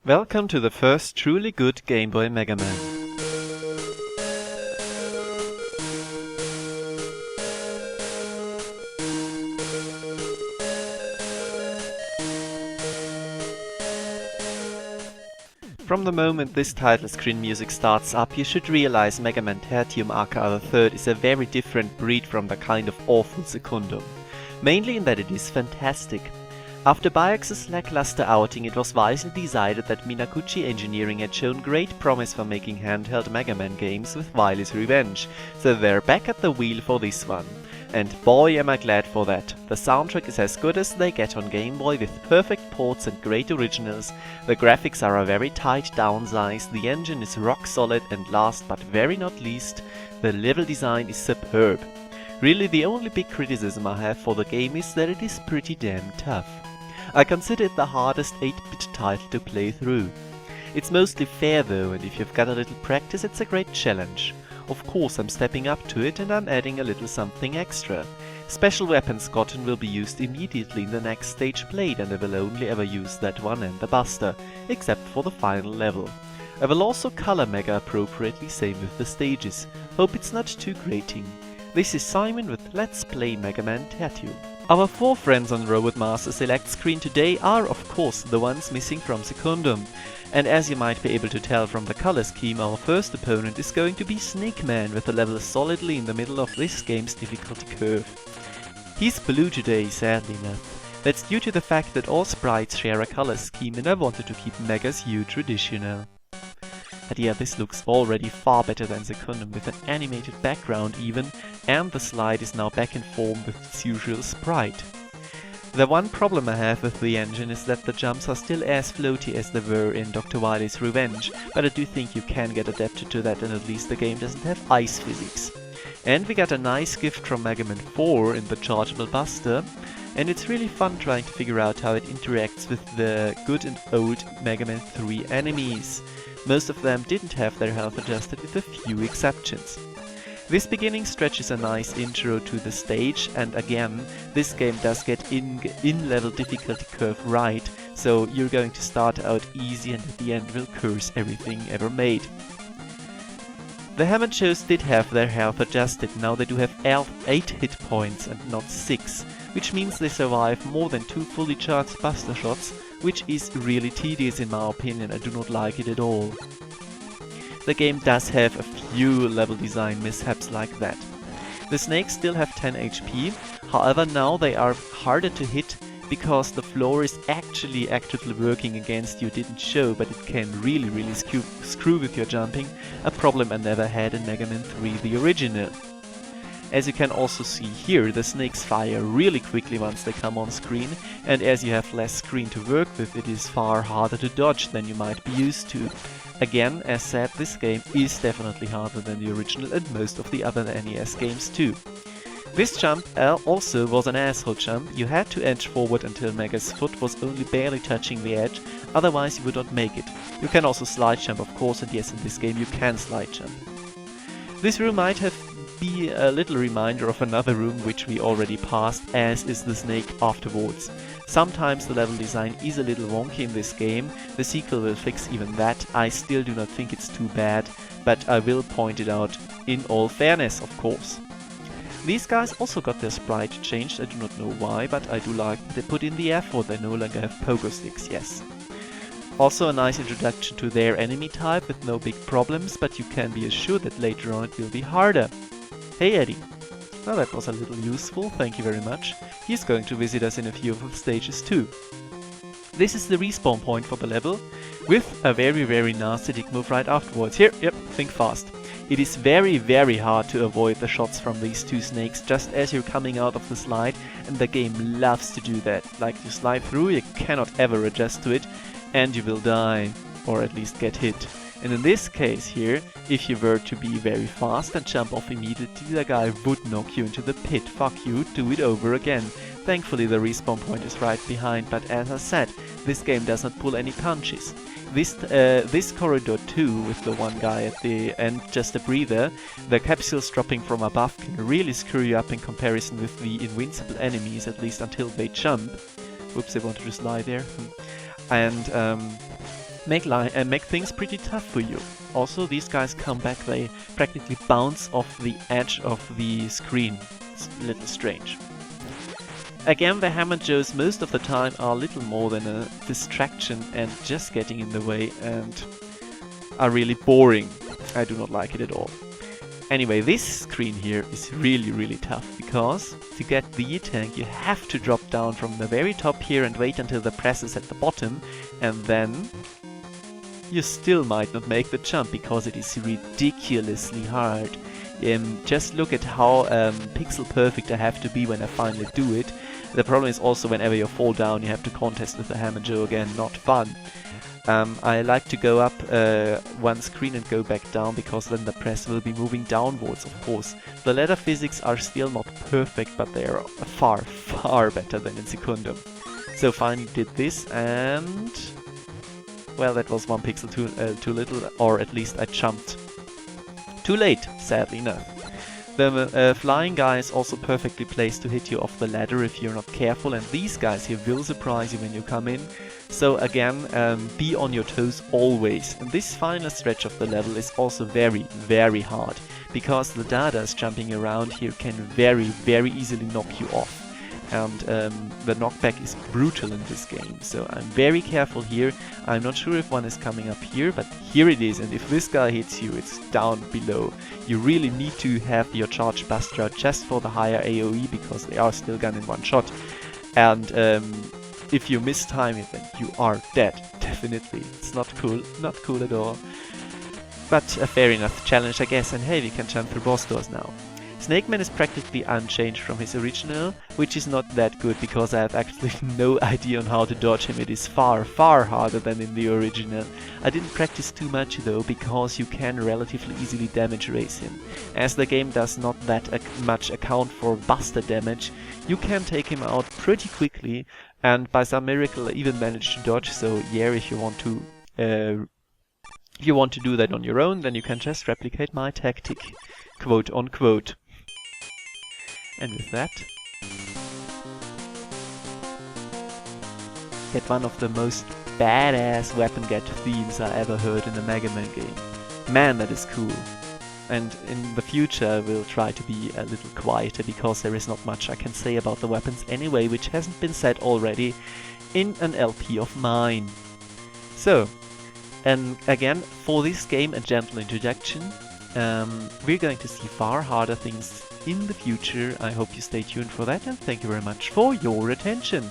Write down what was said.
Welcome to the first truly good Game Boy Mega Man. From the moment this title screen music starts up, you should realize Mega Man Tertium aka the Third is a very different breed from the kind of awful Secundum. Mainly in that it is fantastic. After Biox's lackluster outing, it was wisely decided that Minaguchi Engineering had shown great promise for making handheld Mega Man games with Wily's Revenge, so they're back at the wheel for this one. And boy am I glad for that. The soundtrack is as good as they get on Game Boy with perfect ports and great originals, the graphics are a very tight downsize, the engine is rock solid, and last but very not least, the level design is superb. Really the only big criticism I have for the game is that it is pretty damn tough. I consider it the hardest 8-bit title to play through. It's mostly fair though, and if you've got a little practice it's a great challenge. Of course I'm stepping up to it and I'm adding a little something extra. Special weapons gotten will be used immediately in the next stage played, and I will only ever use that one and the Buster, except for the final level. I will also color Mega appropriately, same with the stages. Hope it's not too grating. This is Simon with Let's Play Mega Man Tertium. Our 4 friends on Robot Master Select screen today are of course the ones missing from Secundum. And as you might be able to tell from the color scheme, our first opponent is going to be Snake Man with the level solidly in the middle of this game's difficulty curve. He's blue today, sadly enough. That's due to the fact that all sprites share a color scheme and I wanted to keep Mega's hue traditional. But yeah, this looks already far better than Secundum with an animated background even, and the slide is now back in form with its usual sprite. The one problem I have with the engine is that the jumps are still as floaty as they were in Dr. Wily's Revenge, but I do think you can get adapted to that, and at least the game doesn't have ice physics. And we got a nice gift from Mega Man 4 in the Chargeable Buster, and it's really fun trying to figure out how it interacts with the good and old Mega Man 3 enemies. Most of them didn't have their health adjusted with a few exceptions. This beginning stretch is a nice intro to the stage, and again, this game does get in-level difficulty curve right, so you're going to start out easy and at the end will curse everything ever made. The Hammond shows did have their health adjusted, now they do have 8 hit points and not 6, which means they survive more than 2 fully charged Buster shots, which is really tedious in my opinion. I do not like it at all. The game does have a few level design mishaps like that. The snakes still have 10 HP, however now they are harder to hit because the floor is actually actively working against you. Didn't show, but it can really screw with your jumping, a problem I never had in Mega Man 3 the original. As you can also see here, the snakes fire really quickly once they come on screen, and as you have less screen to work with, it is far harder to dodge than you might be used to. Again, as said, this game is definitely harder than the original and most of the other NES games too. This jump also was an asshole jump. You had to edge forward until Mega's foot was only barely touching the edge, otherwise you would not make it. You can also slide jump of course, and yes, in this game you can slide jump. This room might have be a little reminder of another room which we already passed, as is the snake afterwards. Sometimes the level design is a little wonky in this game, the sequel will fix even that. I still do not think it's too bad, but I will point it out in all fairness, of course. These guys also got their sprite changed, I do not know why, but I do like that they put in the effort, they no longer have pogo sticks, yes. Also a nice introduction to their enemy type with no big problems, but you can be assured that later on it will be harder. Hey Eddie. Well, that was a little useful, thank you very much. He's going to visit us in a few of the stages too. This is the respawn point for the level, with a very nasty dig move right afterwards. Here, yep, think fast. It is very hard to avoid the shots from these 2 snakes just as you're coming out of the slide, and the game loves to do that. Like you slide through, you cannot ever adjust to it, and you will die, or at least get hit. And in this case here, if you were to be very fast and jump off immediately, the guy would knock you into the pit. Fuck you, do it over again. Thankfully the respawn point is right behind, but as I said, this game does not pull any punches. This corridor too, with the one guy at the end, just a breather, the capsules dropping from above can really screw you up in comparison with the invincible enemies, at least until they jump. Whoops, I wanted to slide there. And make things pretty tough for you. Also, these guys come back, they practically bounce off the edge of the screen. It's a little strange. Again, the hammer joes most of the time are little more than a distraction and just getting in the way and are really boring. I do not like it at all. Anyway, this screen here is really tough, because to get the E-tank you have to drop down from the very top here and wait until the press is at the bottom, and then you still might not make the jump because it is ridiculously hard. Just look at how pixel perfect I have to be when I finally do it. The problem is also whenever you fall down you have to contest with the hammer joe again, not fun. I like to go up one screen and go back down, because then the press will be moving downwards, of course. The ladder physics are still not perfect, but they are far better than in Secundum. So finally did this, and well, that was one pixel too little, or at least I jumped too late, sadly enough. The flying guy is also perfectly placed to hit you off the ladder if you're not careful, and these guys here will surprise you when you come in. So again, be on your toes always. And this final stretch of the level is also very hard, because the dadas jumping around here can very easily knock you off. And the knockback is brutal in this game, so I'm very careful here. I'm not sure if one is coming up here, but here it is, and if this guy hits you, it's down below. You really need to have your charge buster out just for the higher AoE, because they are still gone in one shot. And if you mistime it, then you are dead, definitely. It's not cool at all. But a fair enough challenge, I guess, and hey, we can jump through boss doors now. Snake Man is practically unchanged from his original, which is not that good, because I have actually no idea on how to dodge him. It is far harder than in the original. I didn't practice too much though, because you can relatively easily damage race him. As the game does not that much account for buster damage, you can take him out pretty quickly, and by some miracle I even managed to dodge, so yeah, if you want to do that on your own, then you can just replicate my tactic, quote unquote. And with that, get one of the most badass weapon get themes I ever heard in a Mega Man game. Man, that is cool. And in the future I will try to be a little quieter, because there is not much I can say about the weapons anyway, which hasn't been said already in an LP of mine. So, and again, for this game a gentle introduction. We're going to see far harder things in the future. I hope you stay tuned for that, and thank you very much for your attention.